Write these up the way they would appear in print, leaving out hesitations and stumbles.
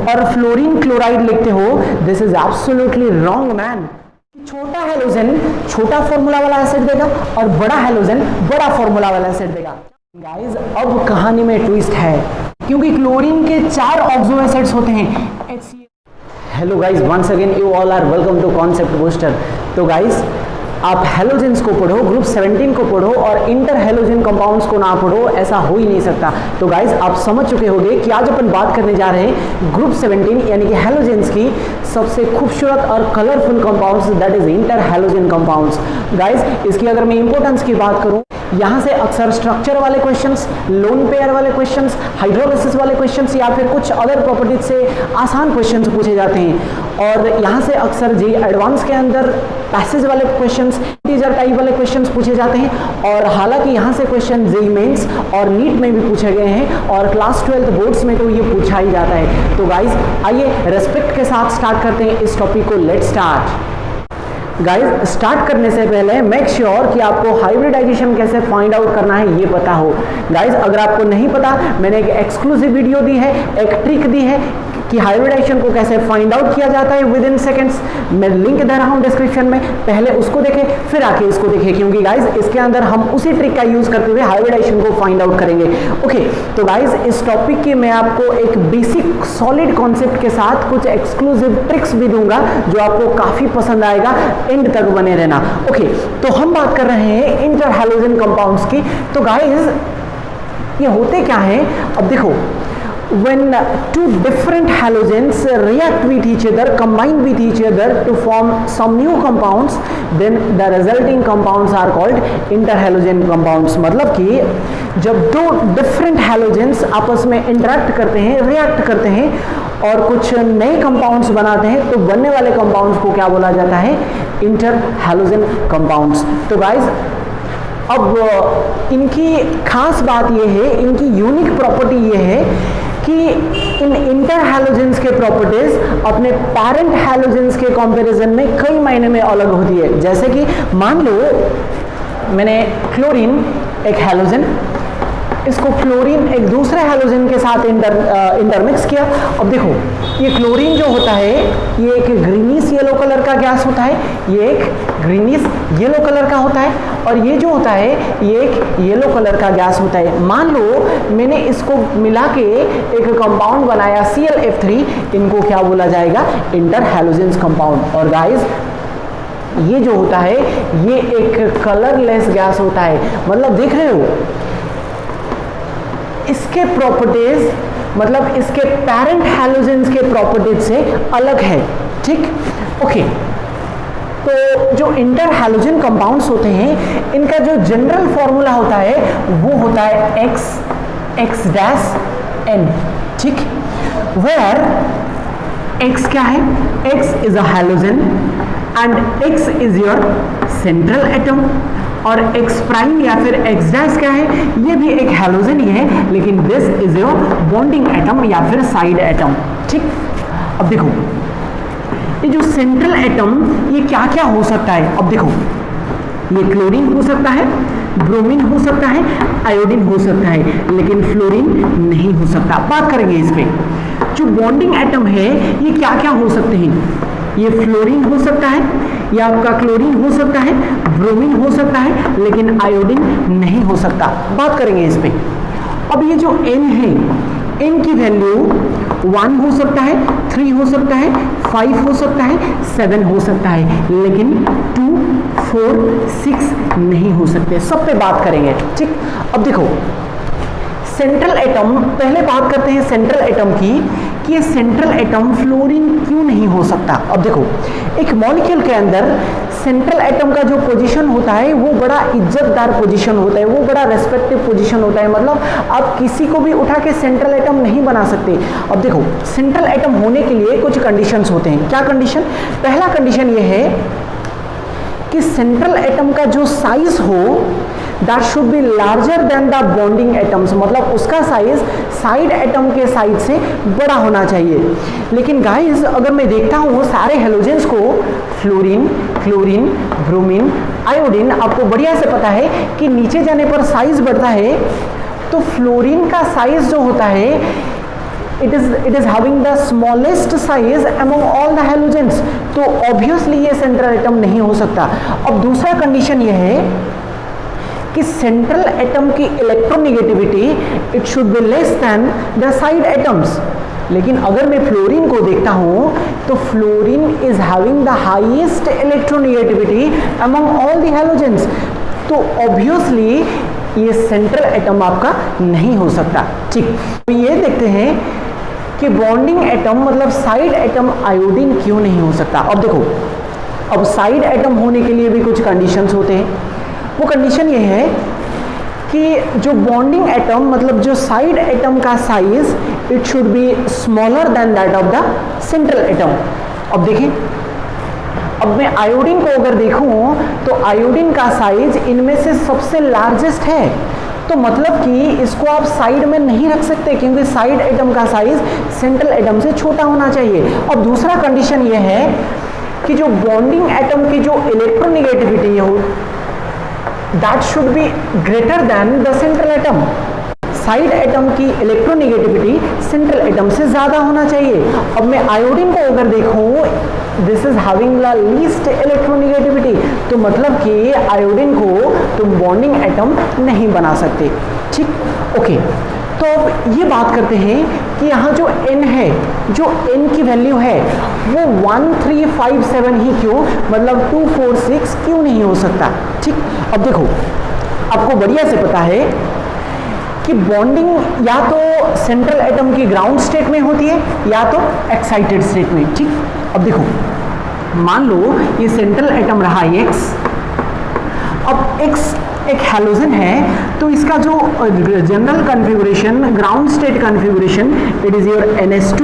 और fluorine chloride लिखते हो, this is absolutely wrong man. छोटा हेलोजन छोटा फॉर्मूला वाला एसिड देगा और बड़ा हेलोजन बड़ा फॉर्मूला वाला एसिड देगा। गाइस अब कहानी में ट्विस्ट है, क्योंकि क्लोरीन के 4 ऑक्सो एसिड्स होते हैं। Hello guys, once again you all are welcome to concept booster. तो गाइस आप हेलोजेंस को पढ़ो, ग्रुप 17 को पढ़ो और इंटर हेलोजन कंपाउंड्स को ना पढ़ो, ऐसा हो ही नहीं सकता। तो गाइस आप समझ चुके होंगे कि आज अपन बात करने जा रहे हैं ग्रुप 17 यानी कि हेलोजेंस की सबसे खूबसूरत और colourful compounds, that is inter halogen compounds. Guys इसकी अगर मैं इंपॉर्टेंस की बात करूं, यहाँ से अक्सर स्ट्रक्चर वाले क्वेश्चंस, लोन पेयर वाले क्वेश्चंस, हाइड्रोलिसिस वाले क्वेश्चंस या फिर कुछ अदर प्रॉपर्टीज से आसान क्वेश्चंस पूछे जाते हैं। और यहाँ से अक्सर जी एडवांस के अंदर पैसेज वाले क्वेश्चंस, टीजर टाइप वाले क्वेश्चंस पूछे जाते हैं। और हालांकि यहाँ से क्वेश्चन जेईई मेंस और नीट में भी पूछे गए हैं और क्लास 12 बोर्ड्स में तो ये पूछा ही जाता है। तो गाइज आइए रेस्पेक्ट के साथ स्टार्ट करते हैं इस टॉपिक को। Let's start. गाइस स्टार्ट करने से पहले मेक श्योर कि आपको हाइब्रिडाइजेशन कैसे फाइंड आउट करना है ये पता हो। गाइस अगर आपको नहीं पता, मैंने एक एक्सक्लूसिव वीडियो दी है, एक ट्रिक दी है कि हाइब्रिडाइजेशन को कैसे फाइंड आउट किया जाता है विद इन सेकेंड्स। मैं लिंक दे रहा हूं डिस्क्रिप्शन में, पहले उसको देखें फिर आके इसको देखें, क्योंकि गाइस इसके अंदर हम उसी ट्रिक का यूज करते हुए हाइब्रिडाइजेशन को फाइंड आउट करेंगे। ओके तो गाइस इस टॉपिक की मैं आपको एक बेसिक सॉलिड कॉन्सेप्ट के साथ कुछ एक्सक्लूसिव ट्रिक्स भी दूंगा जो आपको काफी पसंद आएगा, एंड तक बने रहना। ओके तो हम बात कर रहे हैं इंटर हेलोजन कंपाउंड्स की। तो गाइस ये होते क्या है, अब देखो, when two different halogens react with each other, combine with each other to form some new compounds, then the resulting compounds are called interhalogen compounds। मतलब कि जब दो different halogens आपस में interact करते हैं, react करते हैं और कुछ नए कंपाउंड्स बनाते हैं, तो बनने वाले कंपाउंड्स को क्या बोला जाता है? Interhalogen compounds. तो गाइस अब इनकी खास बात ये है, इनकी यूनिक प्रॉपर्टी ये है कि इन इंटर हैलोजेंस के प्रॉपर्टीज अपने पैरेंट हैलोजेंस के कंपैरिजन में कई मायने में अलग होती है। जैसे कि मान लो मैंने क्लोरीन एक हैलोजन, इसको फ्लोरीन एक दूसरे हैलोजन के साथ इंटरमिक्स किया। अब देखो ये क्लोरीन जो होता है ये एक ग्रीनिश येलो कलर का गैस होता है, ये एक ग्रीनिश येलो कलर का होता है, और ये जो होता है ये एक येलो कलर का गैस होता है। मान लो मैंने इसको मिला के एक कंपाउंड बनाया ClF3, इनको क्या बोला जाएगा? Inter halogens compound. और गाइस ये जो होता है ये एक कलरलेस गैस होता है, मतलब देख रहे हो इसके प्रॉपर्टीज, मतलब इसके पैरेंट हैलोजेंस के प्रॉपर्टीज से अलग है। ठीक ओके तो जो इंटर हैलोजन कंपाउंड्स होते हैं इनका जो जनरल फॉर्मूला होता है वो होता है X'(N). ठीक, वेयर X क्या है? X is a halogen and X is your central atom, और X' या फिर X' क्या है? ये भी एक हैलोजन ही है, लेकिन this is your bonding atom या फिर साइड एटम। ठीक, अब देखो ये जो सेंट्रल एटम ये क्या क्या हो सकता है? अब देखो ये क्लोरीन हो सकता है, ब्रोमीन हो सकता है, आयोडीन हो सकता है, लेकिन फ्लोरीन नहीं हो सकता। बात करेंगे इस पे। जो बॉन्डिंग एटम है ये क्या क्या हो सकते हैं? ये फ्लोरीन हो सकता है, या आपका क्लोरीन हो सकता है, ब्रोमीन हो सकता है, लेकिन आयोडीन नहीं हो सकता। बात करेंगे इस पे। अब ये जो N है, N की वैल्यू 1 हो सकता है, 3 हो सकता है, 5 हो सकता है, 7 हो सकता है, लेकिन 2, 4, 6 नहीं हो सकते। सब पे बात करेंगे। ठीक, अब देखो सेंट्रल एटम, पहले बात करते हैं सेंट्रल एटम की कि ये सेंट्रल एटम फ्लोरीन क्यों नहीं हो सकता। अब देखो एक मॉलिक्यूल के अंदर सेंट्रल एटम का जो पोजीशन होता है वो बड़ा इज्जतदार पोजीशन होता है, वो बड़ा रेस्पेक्टिव पोजीशन होता है, मतलब आप किसी को भी उठा के सेंट्रल एटम नहीं बना सकते। अब देखो सेंट्रल एटम होने के लिए कुछ कंडीशंस होते हैं। क्या कंडीशन? पहला कंडीशन ये है कि सेंट्रल एटम का जो साइज हो that should be larger than the bonding atoms, मतलब उसका साइज साइड एटम के साइज से बड़ा होना चाहिए। लेकिन गाइस अगर मैं देखता हूँ सारे हेलोजेंस को, फ्लोरीन, क्लोरीन, ब्रोमीन, आयोडीन, आपको बढ़िया से पता है कि नीचे जाने पर साइज बढ़ता है, तो फ्लोरीन का साइज जो होता है it is having the smallest size among all the halogens, तो obviously ये सेंट्रल एटम नहीं हो सकता। अब दूसरा कंडीशन ये है कि सेंट्रल एटम की electronegativity it should be less than the side atoms. लेकिन अगर मैं फ्लोरीन को देखता हूं तो fluorine is having the highest electronegativity among all the halogens, तो ऑब्वियसली ये सेंट्रल एटम आपका नहीं हो सकता। ठीक, तो ये देखते हैं कि बॉन्डिंग एटम मतलब साइड एटम आयोडीन क्यों नहीं हो सकता। अब देखो, अब साइड एटम होने के लिए भी कुछ कंडीशंस होते हैं। वो कंडीशन ये है कि जो बॉन्डिंग एटम मतलब जो साइड एटम का size it should be smaller than that of the central atom. अब देखें, अब मैं आयोडीन को अगर देखूं तो आयोडीन का साइज इनमें से सबसे लार्जेस्ट है, तो मतलब कि इसको आप साइड में नहीं रख सकते क्योंकि साइड एटम का साइज सेंट्रल एटम से छोटा होना चाहिए। अब दूसरा कंडीशन ये है कि जो बॉन्डिंग एटम की जो इलेक्ट्रोनेगेटिविटी हो that should be greater than the central atom. Side atom की इलेक्ट्रोनेगेटिविटी सेंट्रल एटम से ज्यादा होना चाहिए। अब मैं आयोडीन को अगर देखूं this is having the least electronegativity, तो मतलब कि आयोडीन को तुम बॉन्डिंग एटम नहीं बना सकते। ठीक, ओके, तो अब ये बात करते हैं कि यहाँ जो n है, जो n की वैल्यू है वो 1357 ही क्यों, मतलब 246 क्यों नहीं हो सकता। ठीक, अब देखो, आपको बढ़िया से पता है कि बॉन्डिंग या तो सेंट्रल एटम की ग्राउंड स्टेट में होती है या तो एक्साइटेड स्टेट में। ठीक, अब देखो, मान लो ये सेंट्रल एटम रहा X, अब X एक हैलोजन है तो इसका जो general configuration ground state configuration it is your NS2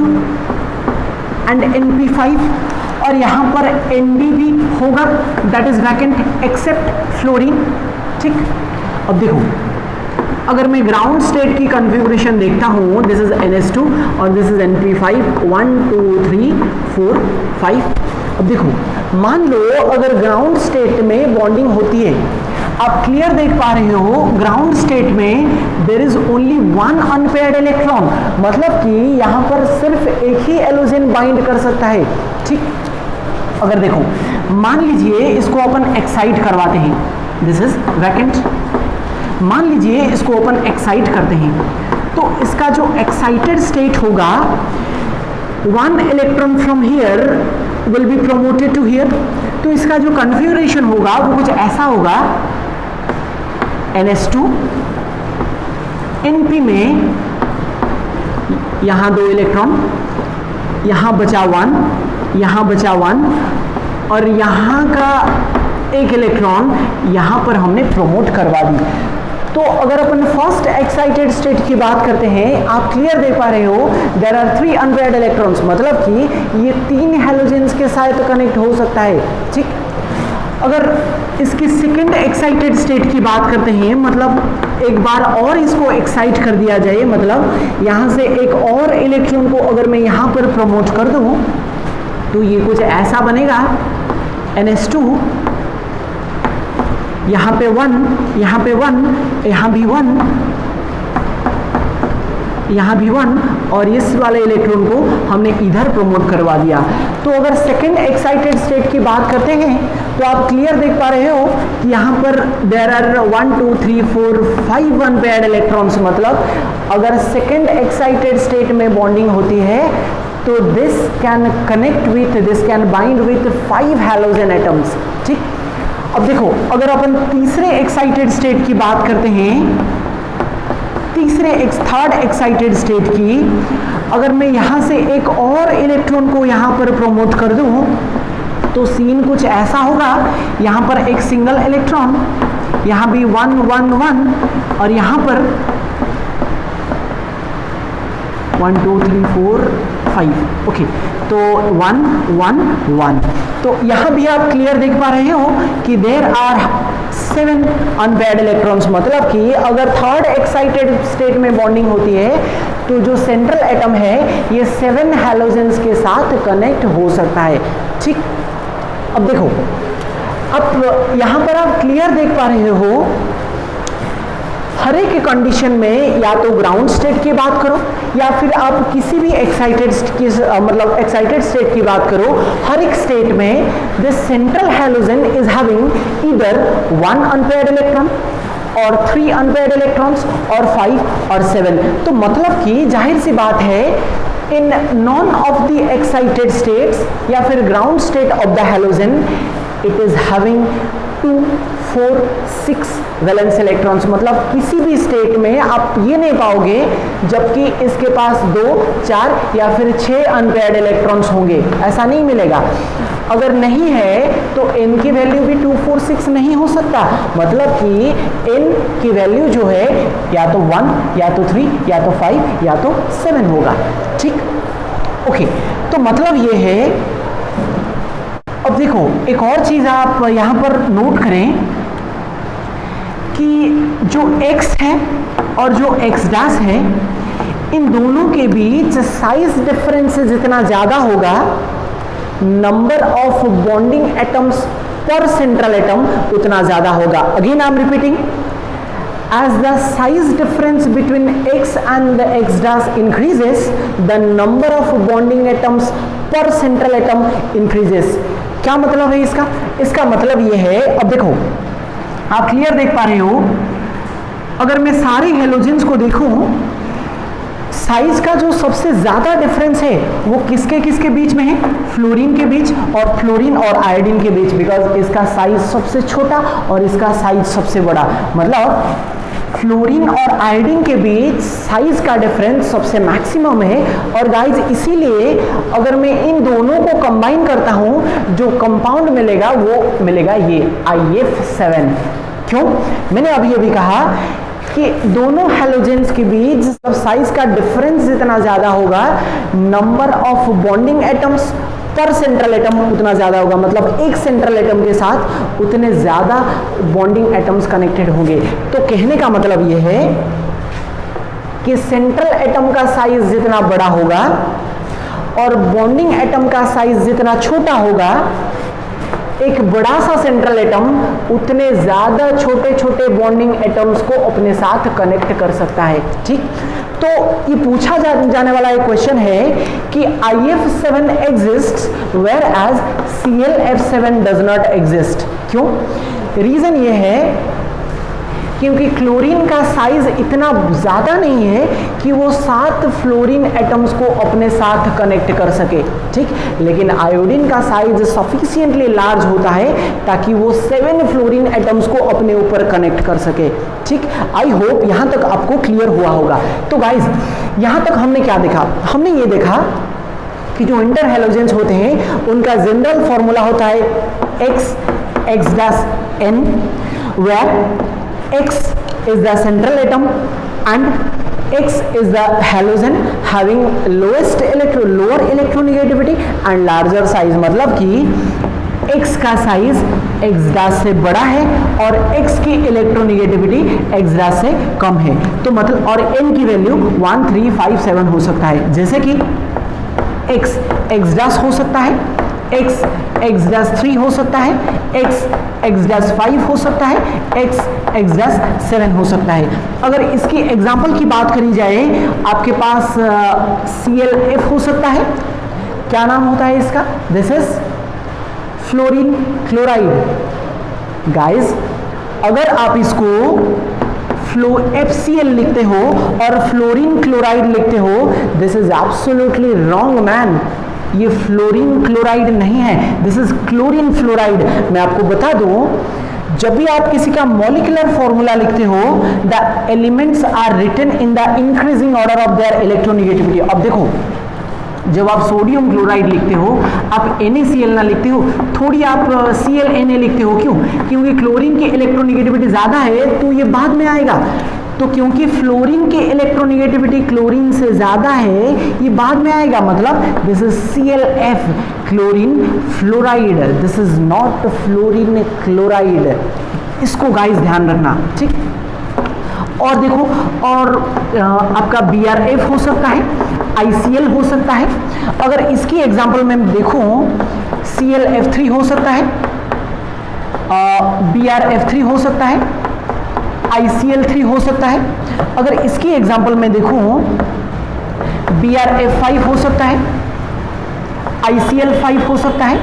and NP5 और यहाँ पर ND भी होगा that is vacant except fluorine. ठीक, अब देखो, अगर मैं ग्राउंड स्टेट की कॉन्फ़िगरेशन देखता हूँ दिस इज NS2 और दिस इज NP5 1 2 3 4 5। अब देखो, मान लो अगर ग्राउंड स्टेट में बॉन्डिंग होती है, आप क्लियर देख पा रहे हो ग्राउंड स्टेट में there is only one unpaired electron, मतलब कि यहाँ पर सिर्फ एक ही एलोजेन बाइंड कर सकता है। ठीक, अगर देखो, मान लीजिए इसको अपन एक्साइट करवाते हैं, दिस इज वैकेंट, मान लीजिए इसको अपन एक्साइट करते हैं तो इसका जो एक्साइटेड स्टेट होगा one electron from here will be promoted to here, तो इसका जो कॉन्फ़िगरेशन होगा वो कुछ ऐसा होगा NS2 NP में यहां 2 इलेक्ट्रॉन, यहां बचा 1, यहां बचा 1 और यहां का 1 इलेक्ट्रॉन यहां पर हमने प्रोमोट करवा दी। तो अगर अपन फर्स्ट एक्साइटेड स्टेट की बात करते हैं, आप क्लियर देख पा रहे हो देयर आर 3 अनपेयर्ड इलेक्ट्रॉन्स, मतलब कि ये 3 हैलोजेंस के साथ कनेक्ट हो सकता है। ठीक, अगर इसकी सेकेंड एक्साइटेड स्टेट की बात करते हैं, मतलब एक बार और इसको एक्साइट कर दिया जाए, मतलब यहाँ से एक और इलेक्ट्रॉन को अगर मैं यहाँ पर प्रमोट कर दूँ तो ये कुछ ऐसा बनेगा NS2 यहाँ पे 1, यहाँ पे 1, यहाँ भी 1, यहाँ भी 1 और इस वाले इलेक्ट्रॉन को हमने इधर प्रमोट करवा दिया। तो अगर सेकेंड एक्साइटेड स्टेट की बात करते हैं तो आप क्लियर देख पा रहे हो कि यहाँ पर देयर आर 1 2 3 4 5 अनपेयर्ड इलेक्ट्रॉन्स, मतलब अगर सेकेंड एक्साइटेड स्टेट में बॉन्डिंग होती है तो this can connect with, this can bind with 5 halogen atoms. ठीक, अब देखो, अगर अपन तीसरे एक्साइटेड स्टेट की बात करते हैं, थर्ड एक्साइटेड स्टेट की, अगर मैं यहाँ से एक और इलेक्ट्रॉन को यहाँ पर प्रमोट कर दूँ तो सीन कुछ ऐसा होगा, यहाँ पर एक सिंगल इलेक्ट्रॉन, यहाँ भी 1 1 1 और यहाँ पर 1 2 3 4 5। ओके, तो 1 1 1, तो यहाँ भी आप क्लियर देख पा रहे हो कि देयर आर 7 अनपेयर्ड इलेक्ट्रॉन्स, मतलब कि अगर थर्ड एक्साइटेड स्टेट में बॉन्डिंग होती है तो जो सेंट्रल एटम है ये 7 हैलोजेंस के साथ कनेक्ट हो सकता है। ठीक, अब देखो, अब यहाँ पर आप क्लियर देख पा रहे हो हर एक कंडीशन में या तो ग्राउंड स्टेट की बात करो या फिर आप किसी भी एक्साइटेड स्टेट की बात करो, हर एक स्टेट में this central halogen is having either 1 unpaired electron और 3 अनपेयर्ड इलेक्ट्रॉन्स और 5 और 7। तो मतलब कि जाहिर सी बात है in none of the excited states या फिर ground state of the halogen it is having 2, 4, 6 valence electrons. मतलब किसी भी स्टेट में आप ये नहीं पाओगे जबकि इसके पास 2, 4 या फिर 6 अनपेयर्ड इलेक्ट्रॉन्स होंगे, ऐसा नहीं मिलेगा। अगर नहीं है तो n की वैल्यू भी 2, 4, 6 नहीं हो सकता। मतलब कि n की वैल्यू जो है या तो 1 या तो 3 या तो 5 या तो 7 होगा। ठीक, ओके, तो मतलब ये है। अब देखो एक और चीज आप यहां पर नोट करें कि जो x है और जो x डैश है, इन दोनों के बीच साइज डिफरेंस जितना ज्यादा होगा, नंबर ऑफ बॉन्डिंग एटम्स पर सेंट्रल एटम उतना ज्यादा होगा। Again I am repeating, as the size difference between x and the x dash increases, the number of bonding atoms per central atom increases। क्या मतलब है इसका? इसका मतलब ये है, अब देखो आप क्लियर देख पा रहे हो, अगर मैं सारे हेलोजेंस को देखूं, साइज का जो सबसे ज्यादा डिफरेंस है वो किसके किसके बीच में है? फ्लोरीन के बीच और फ्लोरीन और आयोडीन के बीच, बिकॉज इसका साइज सबसे छोटा और इसका साइज सबसे बड़ा। मतलब फ्लोरीन और आयोडीन के बीच साइज का डिफरेंस सबसे मैक्सिमम है। और गाइज इसीलिए अगर मैं इन दोनों को कंबाइन करता हूं, जो कंपाउंड मिलेगा वो मिलेगा ये IF7। क्यों? मैंने अभी कहा कि दोनों हैलोजेंस के बीच जब साइज का डिफरेंस जितना ज्यादा होगा, नंबर ऑफ बॉन्डिंग एटम्स पर सेंट्रल एटम उतना ज्यादा होगा। मतलब एक सेंट्रल एटम के साथ उतने ज्यादा बॉन्डिंग एटम्स कनेक्टेड होंगे। तो कहने का मतलब यह है कि सेंट्रल एटम का साइज जितना बड़ा होगा और बॉन्डिंग एटम का साइज जितना छोटा होगा, एक बड़ा सा सेंट्रल एटम उतने ज्यादा छोटे छोटे बॉन्डिंग एटम्स को अपने साथ कनेक्ट कर सकता है। ठीक, तो ये पूछा जाने वाला एक क्वेश्चन है कि IF7 exists whereas ClF7 does not exist। क्यों? रीजन ये है क्योंकि क्लोरीन का साइज इतना ज्यादा नहीं है कि वो 7 फ्लोरीन एटम्स को अपने साथ कनेक्ट कर सके। ठीक, लेकिन आयोडीन का साइज सफिशिएंटली लार्ज होता है ताकि वो 7 फ्लोरीन एटम्स को अपने ऊपर कनेक्ट कर सके। ठीक, आई होप यहां तक आपको क्लियर हुआ होगा। तो गाइज यहां तक हमने क्या देखा? हमने ये देखा कि जो इंटर हैलोजेंस होते हैं उनका जनरल फॉर्मूला होता है X-N, where X is the central atom and X is the halogen having lower electronegativity and larger size। मतलब कि X का साइज X डैश से बड़ा है और X की इलेक्ट्रोनेगेटिविटी X डैश से कम है। तो मतलब और N की वैल्यू 1, 3, 5, 7 हो सकता है। जैसे कि X डैश हो सकता है, X डैश 3 हो सकता है, X डैश 5 हो सकता है, X डैश 7 हो सकता है। अगर इसकी एग्जांपल की बात करी जाए, आपके पास ClF हो सकता है। क्या नाम होता है इसका? This is fluorine chloride. Guys अगर आप इसको FCl लिखते हो और फ्लोरीन क्लोराइड लिखते हो, this is absolutely wrong man. ये फ्लोरीन क्लोराइड नहीं है, दिस इज क्लोरीन फ्लोराइड। मैं आपको बता दूं, जब भी आप किसी का मॉलिक्यूलर फॉर्मूला लिखते हो, the elements are written in the increasing order of their electronegativity. अब देखो, जब आप सोडियम क्लोराइड लिखते हो आप NaCl ना लिखते हो, थोड़ी आप ClNa लिखते हो। क्यों? क्योंकि क्लोरीन की इलेक्ट्रोनेगेटिविटी ज्यादा है तो ये बाद में आएगा। तो क्योंकि फ्लोरीन की इलेक्ट्रोनेगेटिविटी क्लोरीन से ज्यादा है, ये बाद में आएगा। मतलब this is ClF, chlorine fluoride, this is not fluorine chloride. इसको गाइस ध्यान रखना। ठीक, और देखो, और आपका BrF हो सकता है, ICl हो सकता है। अगर इसकी एग्जांपल में देखूं, ClF3 हो सकता है, BrF3 हो सकता है, ICl3 हो सकता है। अगर इसकी एग्जांपल में देखूं BrF5 हो सकता है, ICl5 हो सकता है।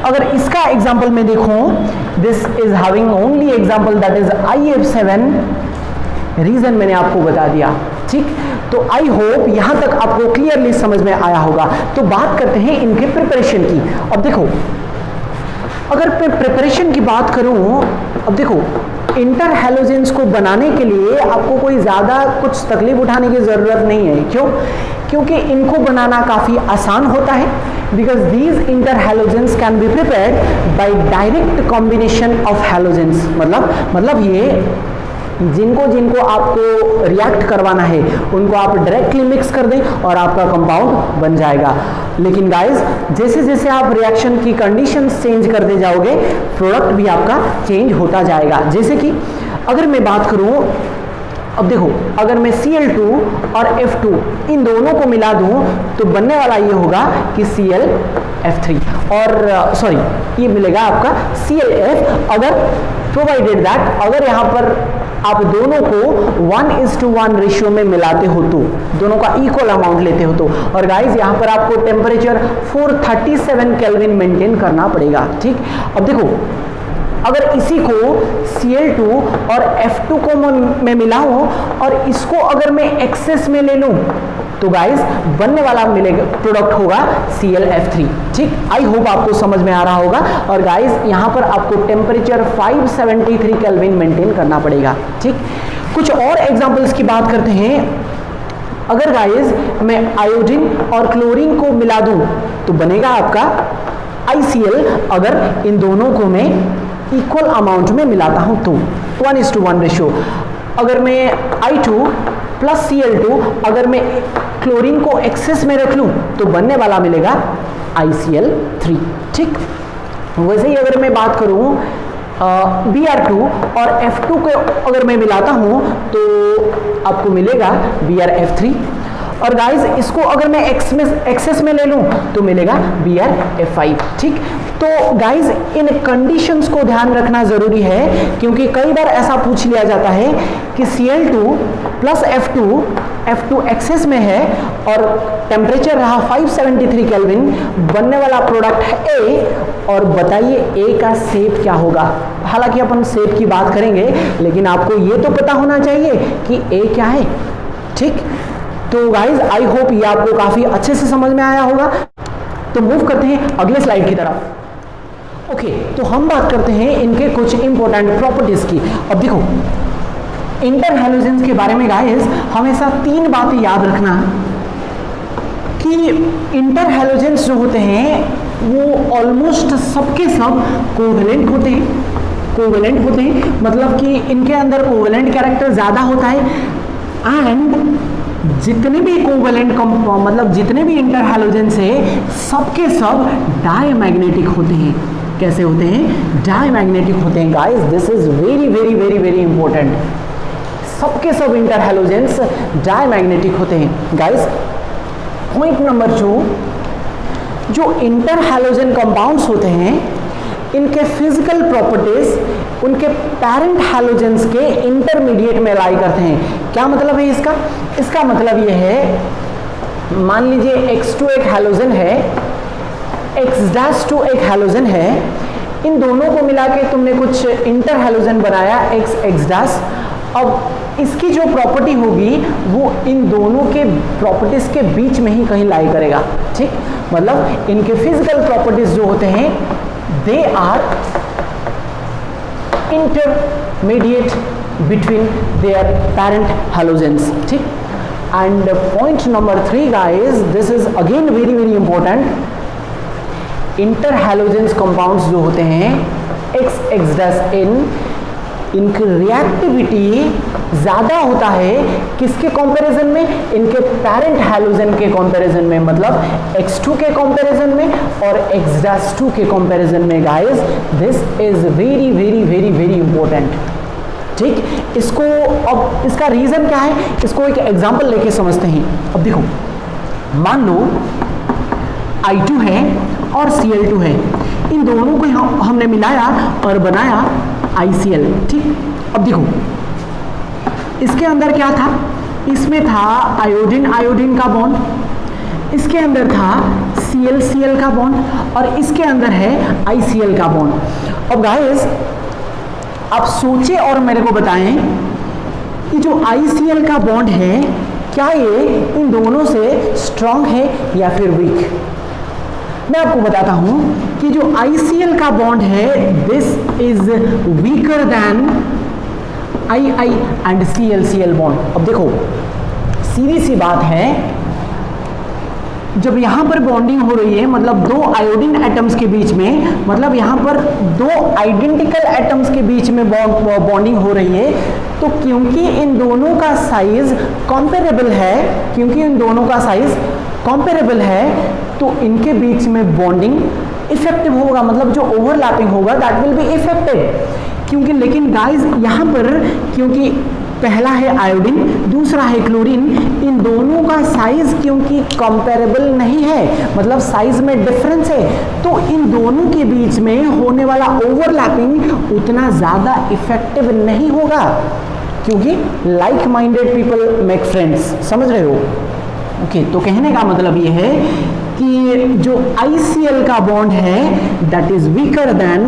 अगर इसका एग्जांपल में देखूं this is having only example that is IF7। Reason मैंने आपको बता दिया, ठीक। तो आई होप यहां तक आपको क्लियरली समझ में आया होगा। तो बात करते हैं इनके प्रिपरेशन की। अब देखो, अगर मैं प्रिपरेशन की बात करूं, अब देखो इंटर हैलोजेंस को बनाने के लिए आपको कोई ज़्यादा कुछ तकलीफ उठाने की ज़रूरत नहीं है। क्यों? क्योंकि इनको बनाना काफ़ी आसान होता है। Because these inter halogens can be prepared by direct combination of halogens. मतलब ये जिनको जिनको आपको रिएक्ट करवाना है उनको आप डायरेक्टली मिक्स कर दें और आपका कंपाउंड बन जाएगा। लेकिन गाइस जैसे जैसे आप रिएक्शन की कंडीशंस चेंज करते जाओगे प्रोडक्ट भी आपका चेंज होता जाएगा। जैसे कि अगर मैं बात करूं, अब देखो अगर मैं Cl2 और F2 इन दोनों को मिला दूं तो बनने वाला ये होगा कि ClF3 और सॉरी ये मिलेगा आपका ClF। अगर प्रोवाइडेड दैट अगर यहाँ पर आप दोनों को 1:1 रेशियो में मिलाते हो तो दोनों का इक्वल अमाउंट लेते हो तो। और गाइस यहाँ पर आपको टेम्परेचर 437 केल्विन मेंटेन करना पड़ेगा, ठीक। अब देखो अगर इसी को Cl2 और F2 को मैं मिलाऊं और इसको अगर मैं एक्सेस में ले लूं तो गाइस बनने वाला मिलेगा प्रोडक्ट होगा ClF3, ठीक। आई होप आपको समझ में आ रहा होगा। और गाइस यहां पर आपको टेम्परेचर 573 केल्विन मेंटेन करना पड़ेगा, ठीक। कुछ और एग्जांपल्स की बात करते हैं। अगर गाइस मैं आयोडीन और क्लोरीन को मिला दूं तो बनेगा आपका ICl। अगर इन दोनों को मैं इक्वल अमाउंट में मिलाता हूं तो 1:1 रेशियो। अगर मैं I2 प्लस Cl2 अगर मैं क्लोरीन को एक्सेस में रख लूं तो बनने वाला मिलेगा ICl3, ठीक। वैसे ही अगर मैं बात करूं Br2 और F2 को अगर मैं मिलाता हूं तो आपको मिलेगा BrF3। और गाइस इसको अगर मैं एक्सेस में ले लूं तो मिलेगा BrF5, ठीक। तो गाइस इन कंडीशंस को ध्यान रखना जरूरी है क्योंकि कई बार ऐसा पूछ लिया जाता है कि Cl2 प्लस F2 एक्सेस में है और टेम्परेचर रहा 573 केल्विन, बनने वाला प्रोडक्ट है A और बताइए A का शेप क्या होगा। हालांकि अपन शेप की बात करेंगे लेकिन आपको ये तो पता होना चाहिए कि A क्या है, ठीक। तो गाइज आई होप ये आपको काफी अच्छे से समझ में आया होगा। तो मूव करते हैं अगले स्लाइड की तरफ। ओके, तो हम बात करते हैं इनके कुछ इंपॉर्टेंट प्रॉपर्टीज की। अब देखो इंटर हैलोजेंस के बारे में गाइज हमेशा 3 बातें याद रखना कि इंटर हैलोजेंस जो होते हैं वो ऑलमोस्ट सबके सब कोवेलेंट होते हैं। कोवेलेंट होते हैं मतलब कि इनके अंदर कोवेलेंट कैरेक्टर ज्यादा होता है एंड जितने भी कोवेलेंट मतलब जितने भी इंटर हैलोजेंस है सबके सब डायमैग्नेटिक होते हैं। कैसे होते हैं? डायमैग्नेटिक होते हैं guys. This is very very very very important. सबके सब इंटर हैलोजेंस डायमैग्नेटिक होते हैं गाइस। पॉइंट नंबर 2, जो इंटर हैलोजन कंपाउंड्स होते हैं इनके फिजिकल प्रॉपर्टीज उनके पेरेंट हैलोजेंस के इंटरमीडिएट में लाई करते हैं। क्या मतलब है इसका? इसका मतलब ये है, मान लीजिए X2 एक हैलोजन है, X' एक हैलोजन है, इन दोनों को मिला के तुमने कुछ इंटर हैलोजन बनाया X'। अब इसकी जो प्रॉपर्टी होगी वो इन दोनों के प्रॉपर्टीज के बीच में ही कहीं लाई करेगा, ठीक। मतलब इनके फिजिकल प्रॉपर्टीज जो होते हैं they are intermediate between their parent halogens, ठीक। And point number 3 guys, this is again very very important. Interhalogens compounds जो होते हैं X', इनकी रिएक्टिविटी ज्यादा होता है किसके कंपैरिजन में? इनके पेरेंट हैलोजन के कंपैरिजन में, मतलब X2 के कंपैरिजन में और X'2 के कंपैरिजन में guys. This is very very very very important, ठीक। इसको अब इसका रीजन क्या है इसको एक एग्जांपल लेके समझते हैं। अब देखो, मान लो I2 है और Cl2 है, इन दोनों को हमने मिलाया और बनाया ICl, ठीक। अब देखो इसके अंदर क्या था, इसमें था आयोडीन आयोडीन का बॉन्ड, इसके अंदर था ClCl का बॉन्ड और इसके अंदर है ICl का बॉन्ड। अब गाइस आप सोचे और मेरे को बताएं कि जो ICl का बॉन्ड है क्या ये इन दोनों से स्ट्रांग है या फिर वीक। मैं आपको बताता हूं कि जो ICl का बॉन्ड है this is weaker then II and ClCl bond. अब देखो सीधी सी बात है, जब यहां पर बॉन्डिंग हो रही है मतलब दो आयोडीन एटम्स के बीच में, मतलब यहां पर दो आइडेंटिकल एटम्स के बीच में बॉन्डिंग हो रही है, तो क्योंकि इन दोनों का साइज कंपेरेबल है, क्योंकि इन दोनों का साइज कंपेरेबल है तो इनके बीच में बॉन्डिंग इफेक्टिव होगा, मतलब जो ओवरलैपिंग होगा दैट विल बी इफेक्टिव। क्योंकि लेकिन गाइस यहां पर क्योंकि पहला है आयोडीन, दूसरा है क्लोरीन, इन दोनों का साइज क्योंकि कंपेरेबल नहीं है, मतलब साइज में डिफरेंस है, तो इन दोनों के बीच में होने वाला ओवरलैपिंग उतना ज्यादा इफेक्टिव नहीं होगा, क्योंकि like minded people make friends. समझ रहे हो? ओके, तो कहने का मतलब ये है कि जो ICl का बॉन्ड है that is weaker then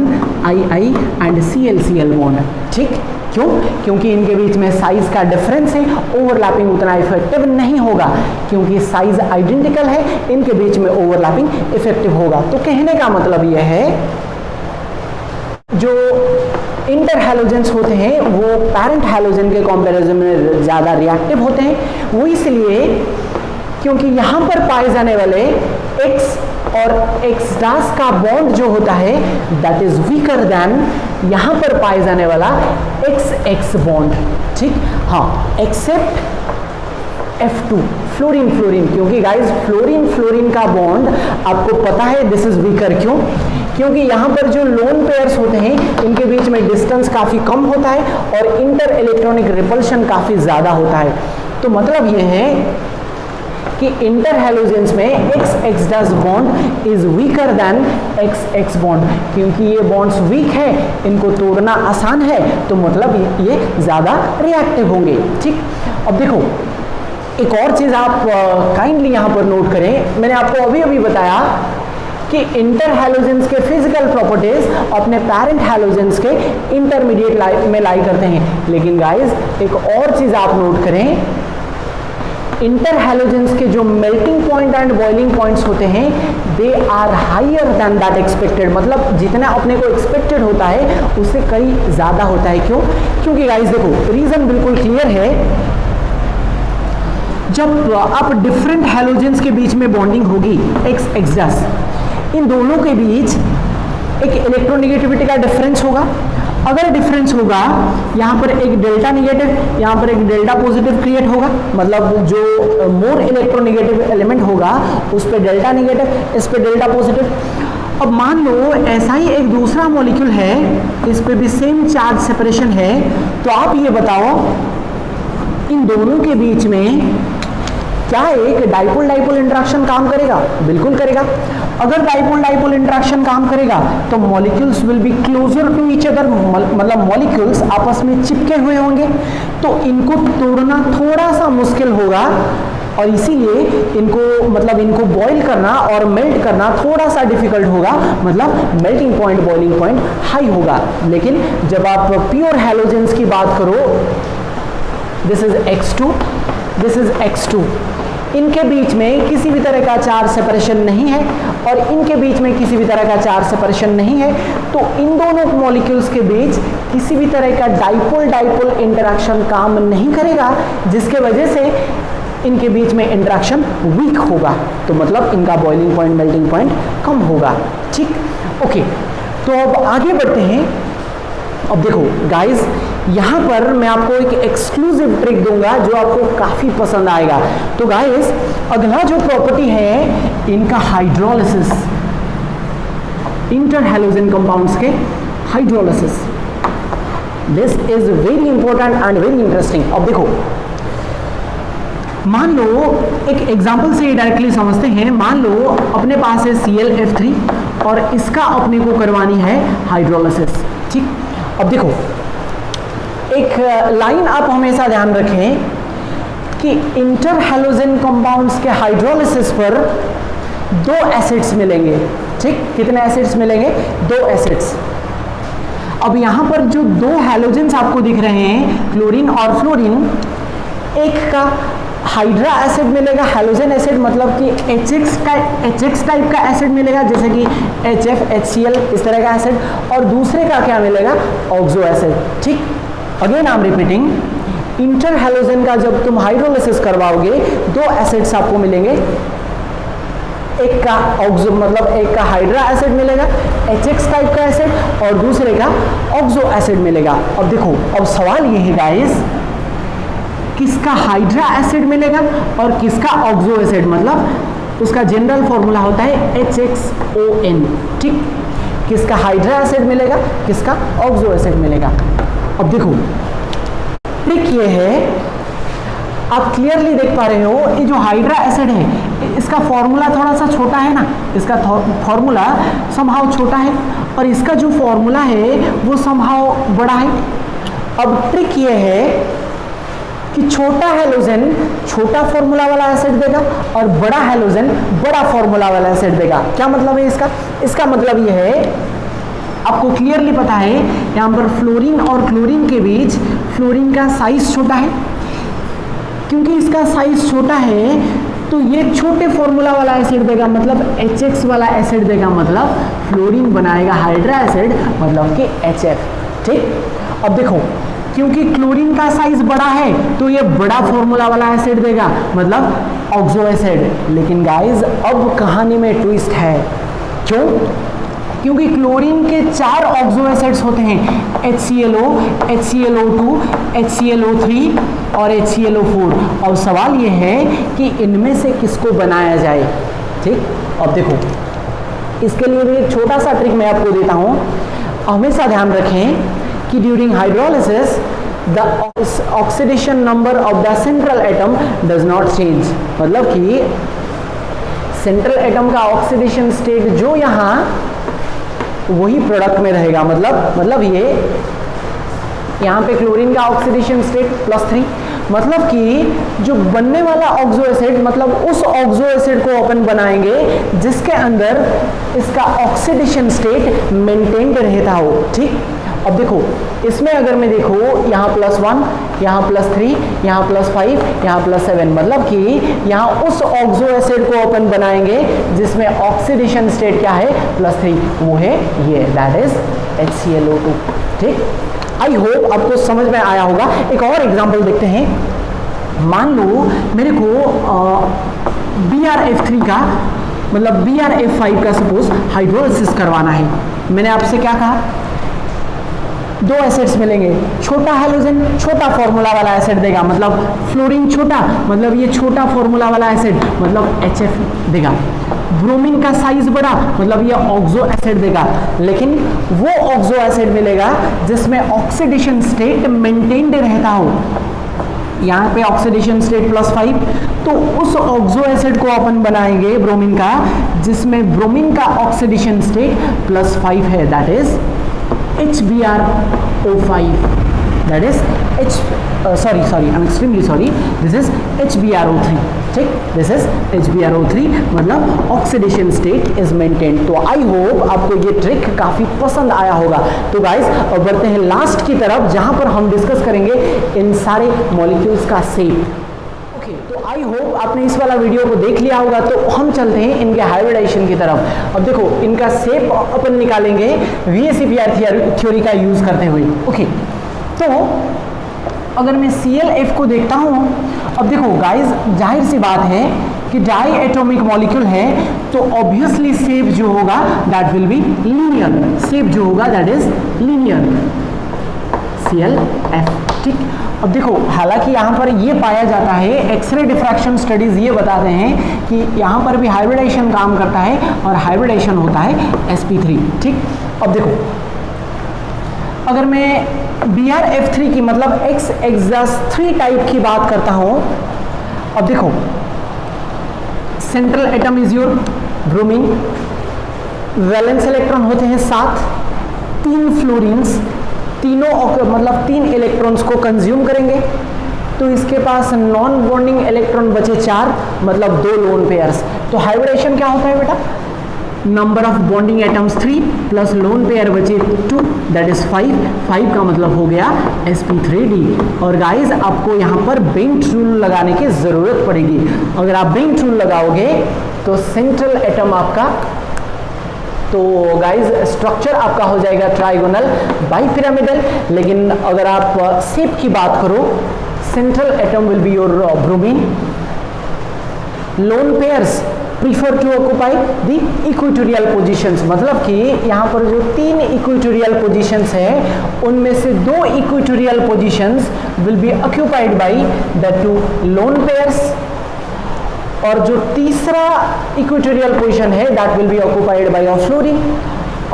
II and ClCl bond. ठीक, क्यों? क्योंकि इनके बीच में साइज का डिफरेंस है, ओवरलैपिंग उतना इफेक्टिव नहीं होगा, क्योंकि साइज आइडेंटिकल है, इनके बीच में ओवरलैपिंग इफेक्टिव होगा। तो कहने का मतलब यह है जो इंटर हैलोजेंस होते हैं वो पैरेंट हैलोजन के कंपैरिजन में ज्यादा रिएक्टिव होते हैं, वो इसलिए क्योंकि यहां पर पाए जाने वाले X और X डास का बॉन्ड जो होता है दैट इज वीकर देन यहां पर पाए जाने वाला XX बॉन्ड। ठीक, हाँ, एक्सेप्ट F2 फ्लोरीन फ्लोरीन, क्योंकि गाइस फ्लोरीन फ्लोरीन का बॉन्ड आपको पता है दिस इज वीकर। क्यों? क्योंकि यहां पर जो लोन पेयर्स होते हैं इनके बीच में डिस्टेंस काफी कम होता है और इंटर इलेक्ट्रॉनिक रिपल्शन काफी ज्यादा होता है। तो मतलब यह है कि इंटर हैलोजेंस में XX does bond is weaker then XX bond, क्योंकि ये बॉन्ड्स वीक है, इनको तोड़ना आसान है, तो मतलब ये ज्यादा रिएक्टिव होंगे। ठीक, अब देखो एक और चीज आप काइंडली यहां पर नोट करें, मैंने आपको अभी अभी बताया कि इंटर हैलोजेंस के फिजिकल प्रॉपर्टीज अपने पैरेंट हैलोजेंस के इंटरमीडिएट में लाई करते हैं, लेकिन गाइस एक और चीज आप नोट करें, इंटर हैलोजेंस के जो melting point and boiling points होते हैं they are higher than that expected, मतलब जितना अपने को एक्सपेक्टेड होता है उससे कई ज्यादा होता है। क्यों? क्योंकि गाइस देखो रीजन बिल्कुल क्लियर है, जब आप डिफरेंट हैलोजेंस के बीच में बॉन्डिंग होगी XX डस, इन दोनों के बीच एक इलेक्ट्रोनेगेटिविटी का डिफरेंस होगा। अगर डिफरेंस होगा यहाँ पर एक डेल्टा निगेटिव, यहाँ पर एक डेल्टा पॉजिटिव क्रिएट होगा, मतलब जो मोर इलेक्ट्रोनेगेटिव एलिमेंट होगा उस पर डेल्टा निगेटिव, इस पर डेल्टा पॉजिटिव। अब मान लो ऐसा ही एक दूसरा मॉलिक्यूल है, इस पे भी सेम चार्ज सेपरेशन है, तो आप ये बताओ इन दोनों के बीच में क्या एक डाइपोल डाइपोल इंटरेक्शन काम करेगा? बिल्कुल करेगा। अगर डाइपोल डाइपोल इंटरेक्शन काम करेगा तो molecules will be closer to each other, मतलब मॉलिक्यूल्स आपस में चिपके हुए होंगे, तो इनको तोड़ना थोड़ा सा मुश्किल होगा और इसीलिए इनको मतलब इनको बॉईल करना और मेल्ट करना थोड़ा सा डिफिकल्ट होगा, मतलब melting point boiling point high होगा। लेकिन जब आप प्योर हैलोजेंस की बात करो, this is X2, this is X2, इनके बीच में किसी भी तरह का चार्ज सेपरेशन नहीं है और इनके बीच में किसी भी तरह का चार्ज सेपरेशन नहीं है, तो इन दोनों मॉलिक्यूल्स के बीच किसी भी तरह का डाइपोल डाइपोल इंटरेक्शन काम नहीं करेगा, जिसके वजह से इनके बीच में इंटरेक्शन वीक होगा, तो मतलब इनका बॉइलिंग पॉइंट मेल्टिंग पॉइंट कम होगा। ठीक, ओके, तो अब आगे बढ़ते हैं। अब देखो गाइस यहां पर मैं आपको एक एक्सक्लूसिव ट्रिक दूंगा जो आपको काफी पसंद आएगा। तो गाइस अगला जो प्रॉपर्टी है इनका हाइड्रोलिसिस, इंटर हैलोजन कंपाउंड्स के hydrolysis, this is very important and very interesting. अब देखो मान लो एक एग्जांपल से डायरेक्टली समझते हैं, मान लो अपने पास है ClF3 और इसका अपने को करवानी है हाइड्रोलिसिस। ठीक, अब देखो एक लाइन आप हमेशा ध्यान रखें कि इंटर हैलोजन कंपाउंड्स के हाइड्रोलिसिस पर 2 एसिड्स मिलेंगे। ठीक, कितने एसिड्स मिलेंगे? 2 एसिड्स। अब यहां पर जो 2 हैलोजेंस आपको दिख रहे हैं, क्लोरीन और फ्लोरीन, एक का हाइड्रा एसिड मिलेगा, हैलोजन एसिड मतलब कि HX टाइप का एसिड मिलेगा, जैसे कि HF, HCl इस तरह का एसिड, और दूसरे का क्या मिलेगा? Oxo acid. ठीक, again I am repeating, interhalogen का जब तुम हाइड्रोलिसिस करवाओगे 2 एसिड्स आपको मिलेंगे, एक का ऑक्सो मतलब एक का हाइड्रा एसिड मिलेगा, HX टाइप का एसिड, और दूसरे का ऑक्सो एसिड मिलेगा। अब देखो, अब सवाल ये है गाइस, किसका हाइड्रा एसिड मिलेगा और किसका ऑक्सो एसिड, मतलब उसका जनरल फॉर्मूला होता है HXON। ठीक, किसका हाइड्रा एसिड मिलेगा, किसका ऑक्सो एसिड मिलेगा। अब देखो, ट्रिक ये है, आप क्लियरली देख पा रहे हो, ये जो हाइड्रा एसिड है इसका फॉर्मूला थोड़ा सा छोटा है ना, इसका फॉर्मूला समहाउ छोटा है, और इसका जो फॉर्मूला है वो समहाउ बड़ा है। अब ट्रिक ये है कि छोटा हैलोजन छोटा फॉर्मूला वाला एसिड देगा और बड़ा हैलोजन बड़ा फॉर्मूला वाला एसिड देगा। क्या मतलब है इसका? इसका मतलब ये है, आपको क्लियरली पता है यहाँ पर फ्लोरीन और क्लोरीन के बीच फ्लोरीन का साइज छोटा है, क्योंकि इसका साइज छोटा है तो ये छोटे फॉर्मूला वाला एसिड देगा, मतलब HX वाला एसिड देगा, मतलब फ्लोरीन बनाएगा हाइड्रा एसिड, मतलब कि HF। ठीक, अब देखो, क्योंकि क्लोरीन का साइज बड़ा है तो ये बड़ा फॉर्मूला वाला एसिड देगा, मतलब ऑक्सो एसिड। लेकिन गाइस अब कहानी में ट्विस्ट है। क्यों? क्योंकि क्लोरीन के 4 ऑक्सो एसिड्स होते हैं, HClO, HClO2, HClO3 और HClO4। अब सवाल ये है कि इनमें से किसको बनाया जाए। ठीक, अब देखो, इसके लिए भी एक छोटा सा ट्रिक मैं आपको देता हूं। हमेशा ध्यान रखें कि during hydrolysis the oxidation number of the central atom does not change, मतलब कि सेंट्रल एटम का ऑक्सीडेशन स्टेट जो यहाँ वही प्रोडक्ट में रहेगा। मतलब ये यहाँ पे क्लोरीन का ऑक्सीडेशन स्टेट +3, मतलब कि जो बनने वाला ऑक्सो एसिड, मतलब उस ऑक्सो एसिड को अपन बनाएंगे जिसके अंदर इसका ऑक्सीडेशन स्टेट मेंटेन्ड रहता हो। ठीक, अब देखो, इसमें अगर मैं देखो यहाँ +1, यहाँ +3, यहाँ +5, यहाँ +7, मतलब कि यहाँ उस ऑक्सो एसिड को अपन बनाएंगे जिसमें ऑक्सीडेशन स्टेट क्या है? +3, वो है ये, दैट इज HClO2। ठीक, आई होप आपको समझ में आया होगा। एक और एग्जांपल देखते हैं। मान लो मेरे को BrF3 का मतलब BrF5 का सपोज हाइड्रोलिसिस करवाना है। मैंने आपसे क्या कहा? 2 एसिड्स मिलेंगे, छोटा हैलोजन छोटा फॉर्मूला वाला एसिड देगा, मतलब फ्लोरीन छोटा, मतलब ये छोटा फॉर्मूला वाला एसिड, मतलब HF देगा। ब्रोमीन का साइज बड़ा, मतलब ये ऑक्सो एसिड देगा, लेकिन वो ऑक्सो एसिड मिलेगा जिसमें ऑक्सीडेशन स्टेट मेंटेन्ड रहता हो। यहाँ पे ऑक्सीडेशन स्टेट +5, तो उस ऑक्सो एसिड को अपन बनाएंगे ब्रोमीन का जिसमें ब्रोमीन का ऑक्सीडेशन स्टेट +5 है, that is HbRO5, that is I'm extremely sorry, this is HbRO3. ठीक, this is HbRO3, मतलब ऑक्सीडेशन स्टेट इज मेंटेन्ड। तो आई होप आपको ये ट्रिक काफी पसंद आया होगा। तो गाइस अब बढ़ते हैं लास्ट की तरफ, जहां पर हम डिस्कस करेंगे इन सारे मॉलिक्यूल्स का शेप। तो आई होप आपने इस वाला वीडियो को देख लिया होगा। तो हम चलते हैं इनके हाइब्रिडाइजेशन की तरफ। अब देखो, इनका शेप अपन निकालेंगे VSEPR थ्योरी का यूज करते हुए। ओके, तो अगर मैं ClF को देखता हूं, अब देखो गाइस, जाहिर सी बात है कि डाई एटॉमिक मॉलिक्यूल है तो ऑब्वियसली शेप जो होगा that will be linear. Shape जो होगा दैट इज लीनियर, ClF। ठीक, अब देखो, हालांकि यहाँ पर ये पाया जाता है, एक्सरे डिफ्रैक्शन स्टडीज ये बताते हैं कि यहाँ पर भी हाइब्रिडाइजेशन काम करता है और हाइब्रिडाइजेशन होता है sp3। ठीक, अब देखो, अगर मैं BrF3 की मतलब X3 टाइप की बात करता हूँ, अब देखो, central atom is your bromine, valence electron होते हैं 7, 3 फ्लोरीन्स, मतलब 3 इलेक्ट्रॉन्स को कंज्यूम करेंगे, तो इसके पास नॉन बॉन्डिंग इलेक्ट्रॉन बचे 4, मतलब 2 लोन पेयर्स। तो हाइब्रिडेशन क्या होता है बेटा, number of bonding atoms 3 plus lone pair बचे 2, दैट इज 5 का मतलब हो गया sp3d। और गाइज आपको यहाँ पर बेंट रूल लगाने की जरूरत पड़ेगी। अगर आप बेंट रूल लगाओगे तो सेंट्रल एटम आपका, तो गाइज स्ट्रक्चर आपका हो जाएगा ट्राइगोनल बाइपिरामिडल। लेकिन अगर आप शेप की बात करो, central atom will be your bromine, lone pairs prefer to occupy the equatorial positions, मतलब कि यहाँ पर जो 3 इक्वेटोरियल पोजीशंस है उनमें से 2 equatorial positions will be occupied by the 2 lone pairs, और जो तीसरा इक्वेटोरियल पोजीशन है that will B occupied by a fluorine,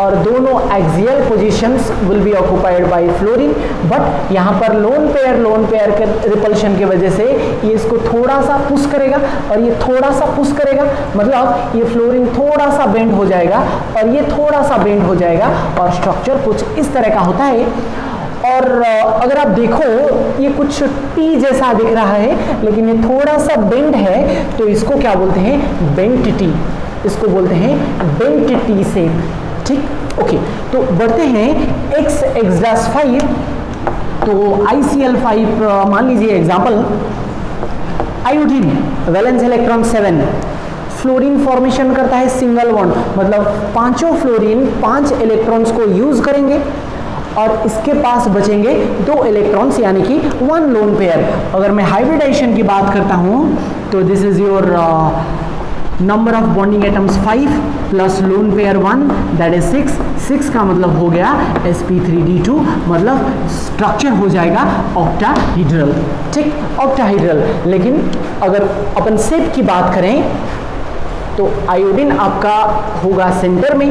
और दोनों axial positions will be occupied by fluorine. But यहाँ पर लोन पेयर के रिपल्शन की वजह से ये इसको थोड़ा सा पुश करेगा और ये थोड़ा सा पुश करेगा, मतलब ये फ्लोरीन थोड़ा सा बेंड हो जाएगा और ये थोड़ा सा बेंड हो जाएगा, और स्ट्रक्चर कुछ इस तरह का होता है। और अगर आप देखो ये कुछ टी जैसा दिख रहा है, लेकिन ये थोड़ा सा बेंड है, तो इसको क्या बोलते हैं, बेंट टी, इसको बोलते हैं बेंट टी शेप। ठीक, ओके। तो बढ़ते हैं x-5, तो ICl5 मान लीजिए example, iodine valence electron 7, fluorine formation करता है सिंगल बॉन्ड, मतलब पांचों फ्लोरीन 5 इलेक्ट्रॉन्स को यूज करेंगे और इसके पास बचेंगे 2 इलेक्ट्रॉन्स, यानी कि 1 लोन पेयर। अगर मैं हाइब्रिडाइजेशन की बात करता हूं तो this is your number of bonding atoms 5 plus lone pair 1, that is 6 का मतलब हो गया sp3d2, मतलब स्ट्रक्चर हो जाएगा ऑक्टाहेड्रल। ठीक, ऑक्टाहेड्रल। लेकिन अगर अपन शेप की बात करें तो आयोडीन आपका होगा सेंटर में,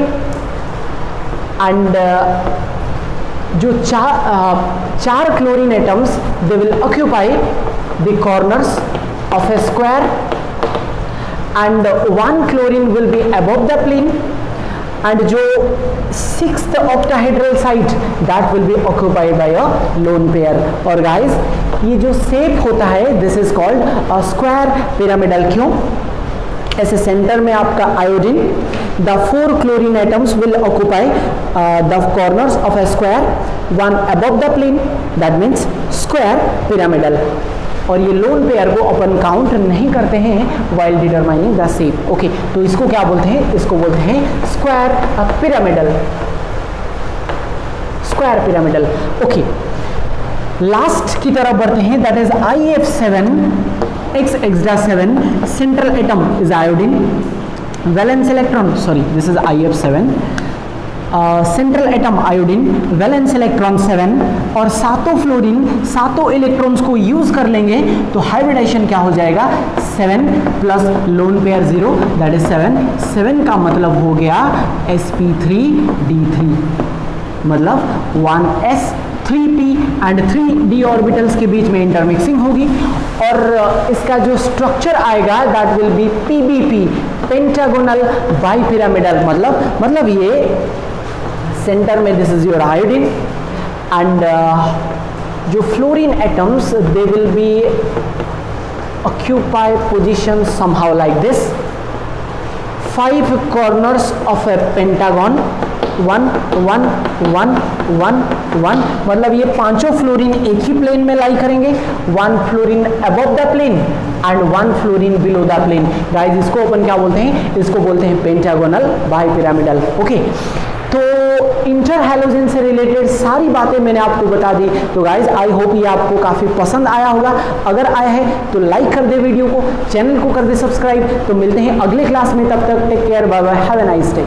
एंड जो 4 chlorine atoms they will occupy the corners of A square, and 1 chlorine will be above the plane, and जो 6th octahedral site that will be occupied by a lone pair। और guys ये जो shape होता है this is called a square pyramidal। क्यों? ऐसे centre में आपका iodine, the 4 chlorine atoms will occupy the corners of a square, 1 above the plane, that means square pyramidal। और ये लोन पेयर को अपन काउंट नहीं करते हैं while determining the shape. Okay, तो इसको क्या बोलते हैं, इसको बोलते हैं square pyramidal, square pyramidal. Okay, last की तरफ बढ़ते हैं, that is IF7, X-7, central atom is iodine, valence electron, sorry this is IF7, central atom iodine, valence electron 7, और 7 फ्लोरीन 7 इलेक्ट्रॉन्स को यूज कर लेंगे, तो हाइब्रिडाइजेशन क्या हो जाएगा, 7 plus lone pair 0, that is 7 का मतलब हो गया sp3d3, मतलब 1s3p एंड 3d ऑर्बिटल्स के बीच में इंटरमिक्सिंग होगी, और इसका जो स्ट्रक्चर आएगा that will be pbp, pentagonal bipyramidal. मतलब ये सेंटर में this is your iodine, and जो fluorine atoms they will be occupy position somehow like this, 5 corners of a pentagon, 1 1 1 1 1, मतलब ये पांचों फ्लोरीन एक ही प्लेन में लाई करेंगे, 1 fluorine above the plane and 1 fluorine below the plane. Guys इसको अपन क्या बोलते हैं, इसको बोलते हैं पेंटागोनल बाइपिरामिडल। ओके, तो इंटर हैलोजन से रिलेटेड सारी बातें मैंने आपको बता दी। तो गाइज आई होप ये आपको काफ़ी पसंद आया होगा। अगर आया है तो लाइक कर दे वीडियो को, चैनल को कर दे सब्सक्राइब। तो मिलते हैं अगले क्लास में, तब तक take care, bye bye, have a nice day.